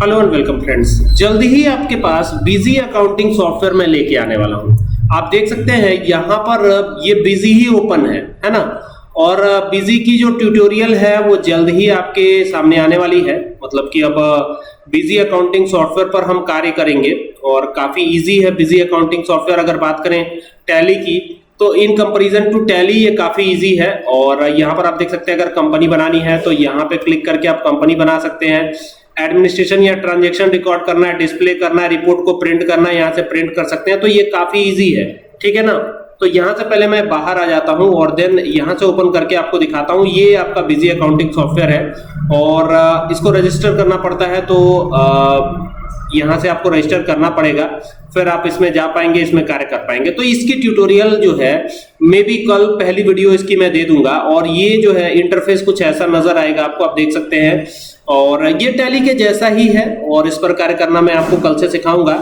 Hello and welcome friends. जल्दी ही आपके पास busy accounting software मैं लेके आने वाला हूं। आप देख सकते हैं यहाँ पर ये बिजी ही ओपन है ना। और बिजी की जो ट्यूटोरियल है वो जल्द ही आपके सामने आने वाली है। मतलब कि अब बिजी अकाउंटिंग सॉफ्टवेयर पर हम कार्य करेंगे और काफी इजी है बिजी अकाउंटिंग सॉफ्टवेयर। अगर बात करें टैली की तो इन कंपैरिजन टू टैली ये काफी इजी है। और यहाँ पर आप देख सकते हैं अगर कंपनी बनानी है तो यहाँ पे क्लिक करके आप कंपनी बना सकते हैं। एडमिनिस्ट्रेशन या ट्रांजैक्शन रिकॉर्ड करना है, डिस्प्ले करना है, रिपोर्ट को प्रिंट करना है, यहाँ से प्रिंट कर सकते हैं। तो ये काफी इजी है, ठीक है ना। तो यहाँ से पहले मैं बाहर आ जाता हूँ और देन यहाँ से ओपन करके आपको दिखाता हूँ। ये आपका बिजी अकाउंटिंग सॉफ्टवेयर है और इसको रजिस्टर करना पड़ता है। तो यहाँ से आपको रजिस्टर करना पड़ेगा, फिर आप इसमें जा पाएंगे, इसमें कार्य कर पाएंगे। तो इसकी ट्यूटोरियल जो है मे बी कल पहली वीडियो इसकी मैं दे दूंगा। और ये जो है इंटरफेस कुछ ऐसा नजर आएगा आपको, आप देख सकते हैं। और ये टैली के जैसा ही है और इस पर कार्य करना मैं आपको कल से सिखाऊंगा।